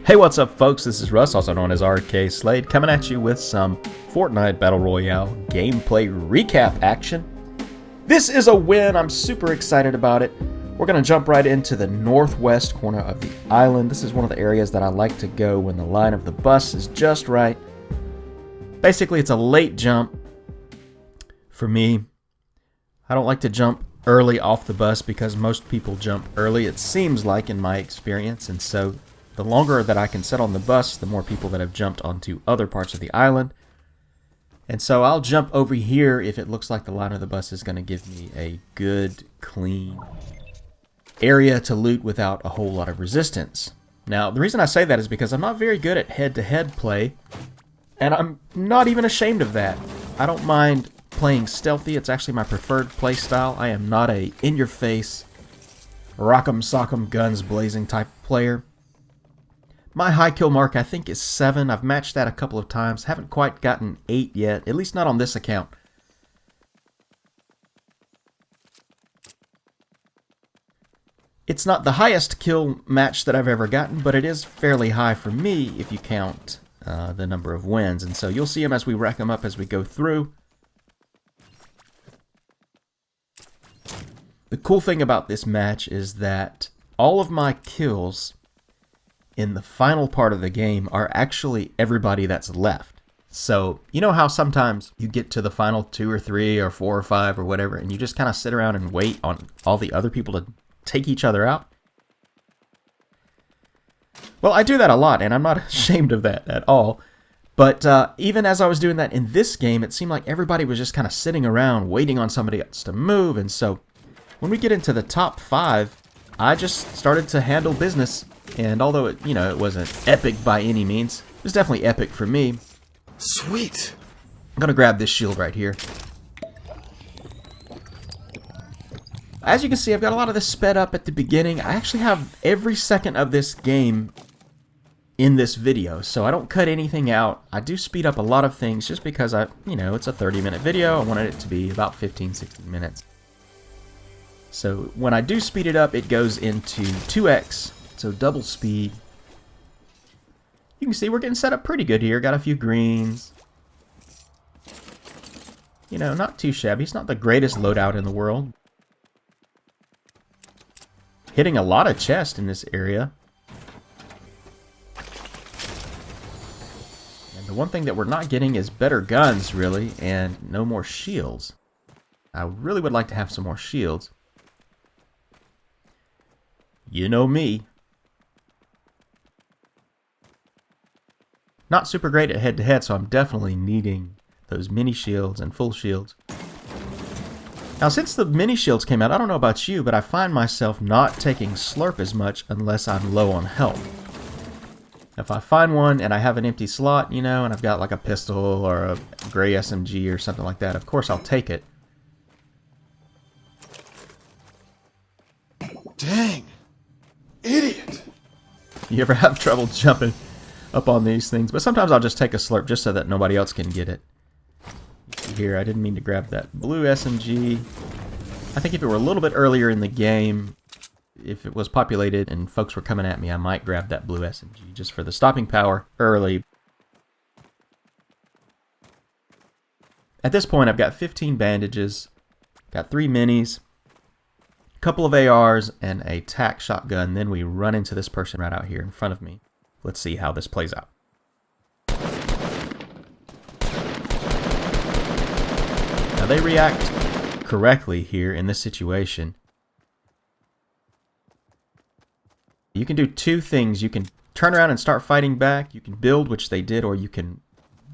Hey, what's up, folks? This is Russ, also known as RKSlade, coming at you with some Fortnite Battle Royale gameplay recap action. This is a win. I'm super excited about it. We're going to jump right into the northwest corner of the island. This is one of the areas that I like to go when the line of the bus is just right. Basically, it's a late jump for me. I don't like to jump early off the bus because most people jump early, it seems like, in my experience, and so the longer that I can sit on the bus, the more people that have jumped onto other parts of the island. And so I'll jump over here if it looks like the line of the bus is going to give me a good, clean area to loot without a whole lot of resistance. Now, the reason I say that is because I'm not very good at head-to-head play, and I'm not even ashamed of that. I don't mind playing stealthy. It's actually my preferred play style. I am not a in-your-face, rock'em sock'em guns blazing type player. My high kill mark, I think, is 7. I've matched that a couple of times. Haven't quite gotten 8 yet, at least not on this account. It's not the highest kill match that I've ever gotten, but it is fairly high for me if you count the number of wins. And so you'll see them as we rack them up as we go through. The cool thing about this match is that all of my kills in the final part of the game are actually everybody that's left. So, you know how sometimes you get to the final 2 or 3 or 4 or 5 or whatever, and you just kind of sit around and wait on all the other people to take each other out? Well, I do that a lot, and I'm not ashamed of that at all. But even as I was doing that in this game, it seemed like everybody was just kind of sitting around waiting on somebody else to move. And so when we get into the top 5, I just started to handle business. And although it wasn't epic by any means, it was definitely epic for me. Sweet. I'm gonna grab this shield right here. As you can see, I've got a lot of this sped up at the beginning. I actually have every second of this game in this video, so I don't cut anything out. I do speed up a lot of things just because it's a 30-minute video. I wanted it to be about 15-16 minutes. So when I do speed it up, it goes into 2x. So double speed. You can see we're getting set up pretty good here. Got a few greens. Not too shabby. It's not the greatest loadout in the world. Hitting a lot of chest in this area. And the one thing that we're not getting is better guns, really, and no more shields. I really would like to have some more shields. You know me. Not super great at head-to-head, so I'm definitely needing those mini shields and full shields. Now, since the mini shields came out, I don't know about you, but I find myself not taking slurp as much unless I'm low on health. If I find one and I have an empty slot, and I've got like a pistol or a gray SMG or something like that, of course I'll take it. Dang. Idiot. You ever have trouble jumping up on these things? But sometimes I'll just take a slurp just so that nobody else can get it. Here, I didn't mean to grab that blue SMG. I think if it were a little bit earlier in the game, if it was populated and folks were coming at me, I might grab that blue SMG just for the stopping power early. At this point, I've got 15 bandages, got 3 minis, a couple of ARs, and a tac shotgun. Then we run into this person right out here in front of me. Let's see how this plays out. Now they react correctly here in this situation. You can do 2 things. You can turn around and start fighting back. You can build, which they did, or you can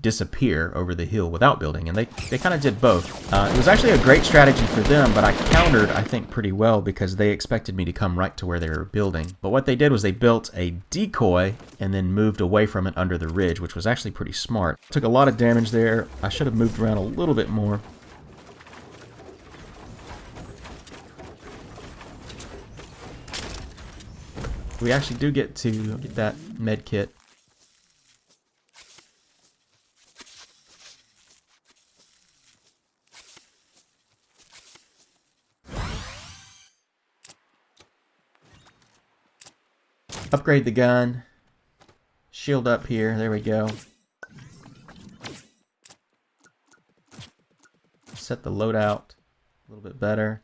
disappear over the hill without building, and they kind of did both. It was actually a great strategy for them, but I countered, I think, pretty well because they expected me to come right to where they were building. But what they did was they built a decoy and then moved away from it under the ridge, which was actually pretty smart. Took a lot of damage there. I should have moved around a little bit more. We actually do get to get that med kit. Upgrade the gun. shield up here. There we go. Set the loadout a little bit better.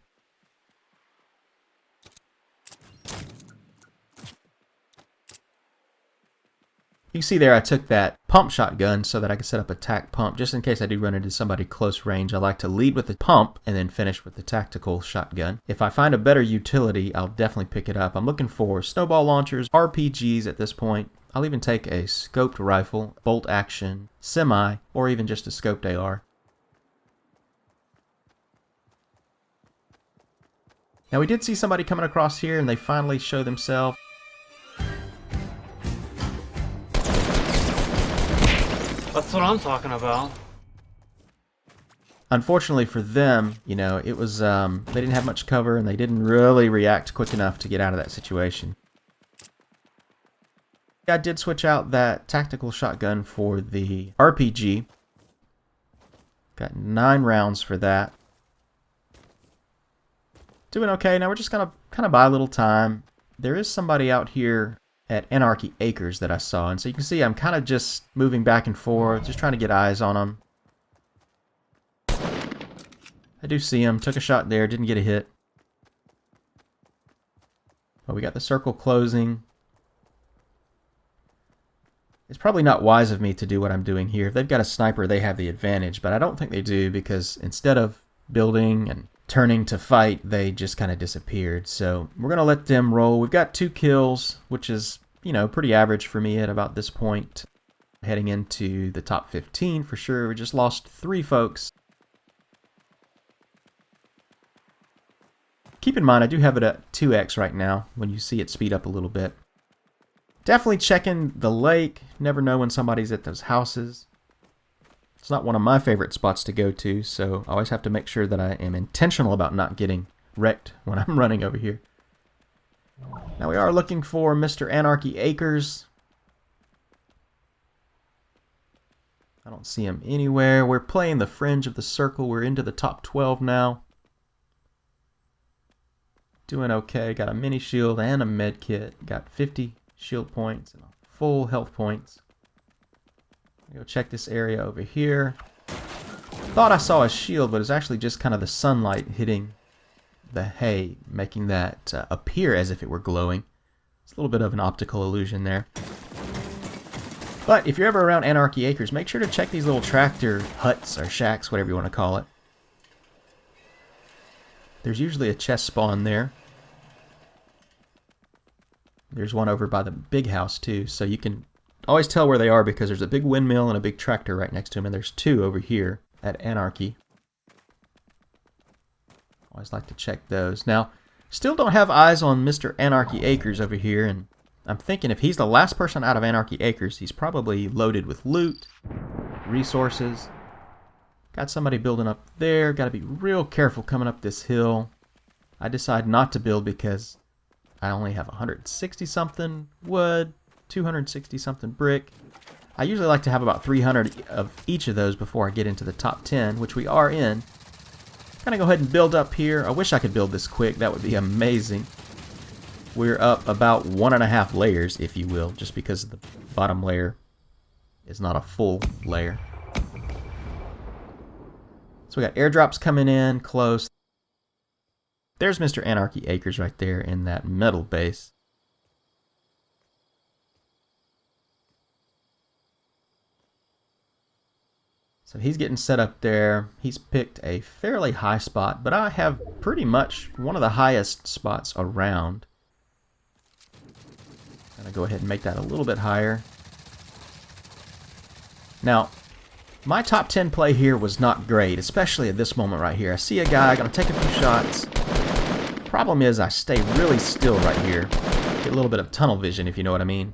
You can see there I took that pump shotgun so that I can set up a tac pump just in case I do run into somebody close range. I like to lead with the pump and then finish with the tactical shotgun. If I find a better utility, I'll definitely pick it up. I'm looking for snowball launchers, RPGs at this point. I'll even take a scoped rifle, bolt action, semi, or even just a scoped AR. Now we did see somebody coming across here and they finally show themselves. That's what I'm talking about. Unfortunately for them, you know, it was, they didn't have much cover and they didn't really react quick enough to get out of that situation. I did switch out that tactical shotgun for the RPG. Got 9 rounds for that. Doing okay. Now we're just gonna kind of buy a little time. There is somebody out here at Anarchy Acres that I saw, and so you can see I'm kind of just moving back and forth, just trying to get eyes on them. I do see him. Took a shot there, didn't get a hit. But we got the circle closing. It's probably not wise of me to do what I'm doing here. If they've got a sniper, they have the advantage, but I don't think they do because instead of building and turning to fight, they just kind of disappeared. So we're going to let them roll. We've got 2 kills, which is, you know, pretty average for me at about this point. Heading into the top 15 for sure. We just lost 3 folks. Keep in mind, I do have it at 2x right now when you see it speed up a little bit. Definitely checking the lake. Never know when somebody's at those houses. It's not one of my favorite spots to go to, so I always have to make sure that I am intentional about not getting wrecked when I'm running over here. Now we are looking for Mr. Anarchy Acres. I don't see him anywhere. We're playing the fringe of the circle. We're into the top 12 now. Doing okay. Got a mini shield and a med kit. Got 50 shield points and full health points. Go check this area over here. Thought I saw a shield, but it's actually just kind of the sunlight hitting the hay, making that appear as if it were glowing. It's a little bit of an optical illusion there. But if you're ever around Anarchy Acres, make sure to check these little tractor huts or shacks, whatever you want to call it. There's usually a chest spawn there. There's one over by the big house too, so you can always tell where they are because there's a big windmill and a big tractor right next to them, and there's 2 over here at Anarchy. Always like to check those. Now, still don't have eyes on Mr. Anarchy Acres over here, and I'm thinking if he's the last person out of Anarchy Acres, he's probably loaded with loot, resources. Got somebody building up there. Got to be real careful coming up this hill. I decide not to build because I only have 160 something wood, 260 something brick. I usually like to have about 300 of each of those before I get into the top 10, which we are in. Gonna go ahead and build up here. I wish I could build this quick. That would be amazing. We're up about 1.5 layers, if you will, just because the bottom layer is not a full layer. So we got airdrops coming in close. There's Mr. Anarchy Acres right there in that metal base. So he's getting set up there. He's picked a fairly high spot, but I have pretty much one of the highest spots around. I'm going to go ahead and make that a little bit higher. Now, my top 10 play here was not great, especially at this moment right here. I see a guy, going to take a few shots. Problem is I stay really still right here. Get a little bit of tunnel vision, if you know what I mean.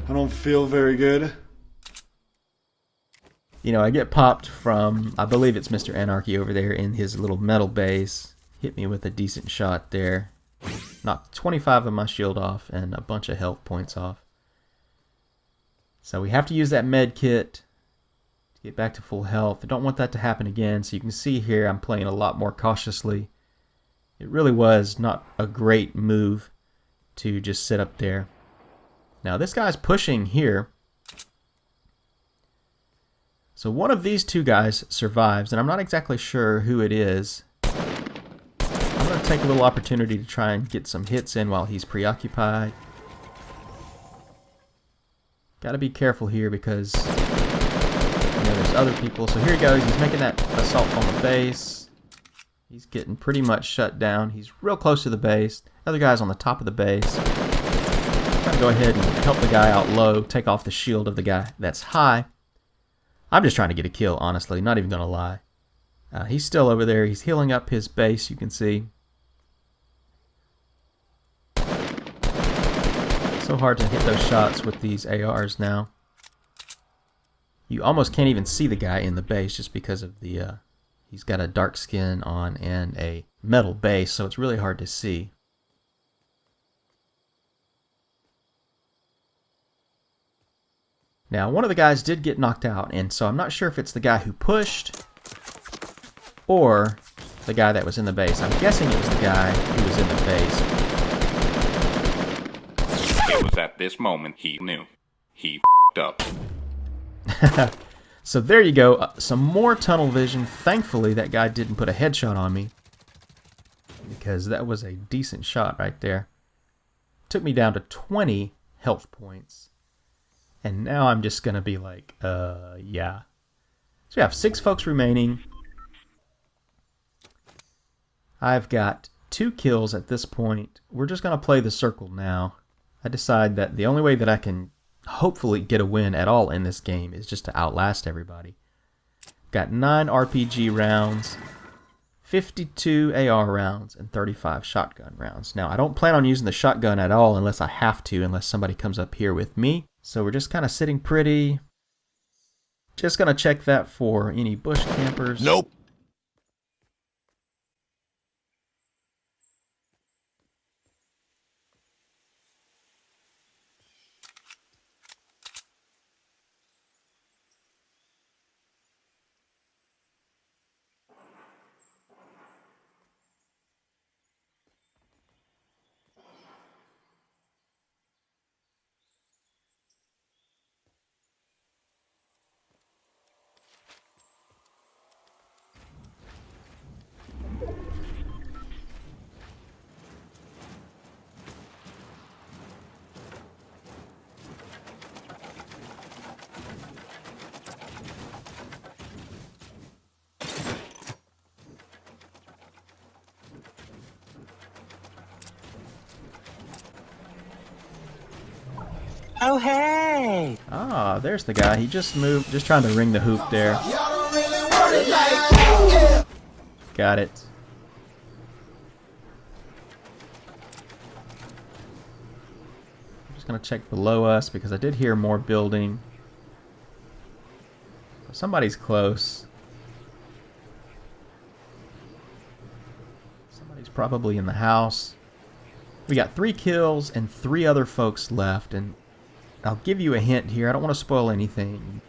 I don't feel very good. You know, I get popped from, I believe it's Mr. Anarchy over there in his little metal base. Hit me with a decent shot there. Knocked 25 of my shield off and a bunch of health points off. So we have to use that med kit to get back to full health. I don't want that to happen again, so you can see here I'm playing a lot more cautiously. It really was not a great move to just sit up there. Now this guy's pushing here. So one of these two guys survives, and I'm not exactly sure who it is. I'm going to take a little opportunity to try and get some hits in while he's preoccupied. Got to be careful here because there's other people. So here he goes. He's making that assault on the base. He's getting pretty much shut down. He's real close to the base. The other guy's on the top of the base. I'm going to go ahead and help the guy out low, take off the shield of the guy that's high. I'm just trying to get a kill, honestly, not even going to lie. He's still over there. He's healing up his base, you can see. So hard to hit those shots with these ARs now. You almost can't even see the guy in the base just because of the... he's got a dark skin on and a metal base, so it's really hard to see. Now, one of the guys did get knocked out, and so I'm not sure if it's the guy who pushed or the guy that was in the base. I'm guessing it was the guy who was in the base. It was at this moment he knew. He f***ed up. So there you go. Some more tunnel vision. Thankfully, that guy didn't put a headshot on me, because that was a decent shot right there. Took me down to 20 health points. And now I'm just going to be like, yeah. So we have 6 folks remaining. I've got 2 kills at this point. We're just going to play the circle now. I decide that the only way that I can hopefully get a win at all in this game is just to outlast everybody. Got 9 RPG rounds, 52 AR rounds, and 35 shotgun rounds. Now, I don't plan on using the shotgun at all unless I have to, unless somebody comes up here with me. So we're just kind of sitting pretty. Just going to check that for any bush campers. Nope. Oh, hey! Ah, there's the guy. He just moved, just trying to ring the hoop there. Got it. I'm just going to check below us because I did hear more building. Somebody's close. Somebody's probably in the house. We got 3 kills and 3 other folks left, and I'll give you a hint here. I don't want to spoil anything.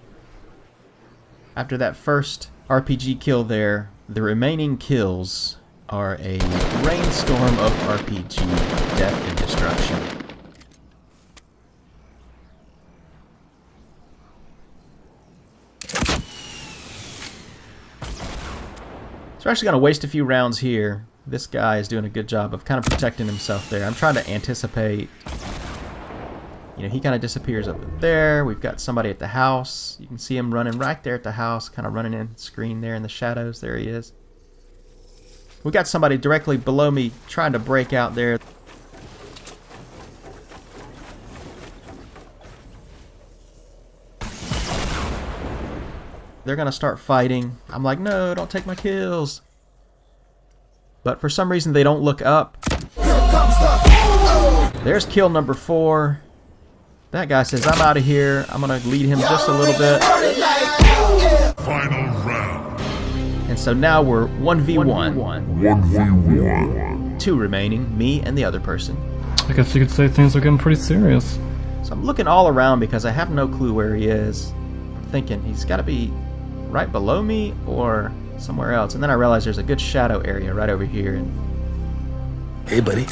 After that first RPG kill there, the remaining kills are a rainstorm of RPG death and destruction. So we're actually going to waste a few rounds here. This guy is doing a good job of kind of protecting himself there. I'm trying to anticipate. You know, he kind of disappears over there. We've got somebody at the house. You can see him running right there at the house, kind of running in screen there in the shadows. There he is. We got somebody directly below me trying to break out there. They're going to start fighting. I'm like, no, don't take my kills. But for some reason, they don't look up. There's kill number 4. That guy says, I'm out of here. I'm going to lead him just a little bit. Final round. And so now we're 1v1. 1v1. 2 remaining, me and the other person. I guess you could say things are getting pretty serious. So I'm looking all around because I have no clue where he is. I'm thinking he's got to be right below me or somewhere else. And then I realize there's a good shadow area right over here. And Hey, buddy.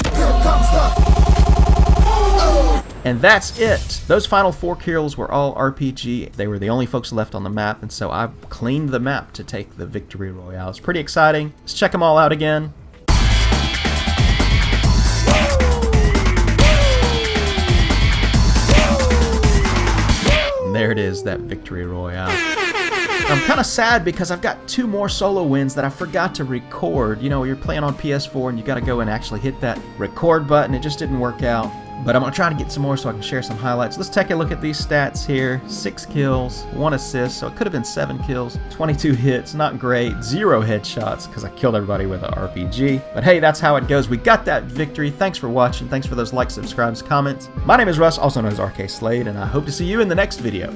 And that's it. Those final 4 kills were all RPG. They were the only folks left on the map, and so I cleaned the map to take the victory royale. It's pretty exciting. Let's check them all out again. And there it is, that victory royale. I'm kind of sad because I've got 2 more solo wins that I forgot to record. You know, you're playing on PS4 and you got to go and actually hit that record button. It just didn't work out. But I'm going to try to get some more so I can share some highlights. Let's take a look at these stats here. 6 kills, 1 assist, so it could have been 7 kills, 22 hits, not great, 0 headshots because I killed everybody with an RPG. But hey, that's how it goes. We got that victory. Thanks for watching. Thanks for those likes, subscribes, comments. My name is Russ, also known as RKSlade, and I hope to see you in the next video.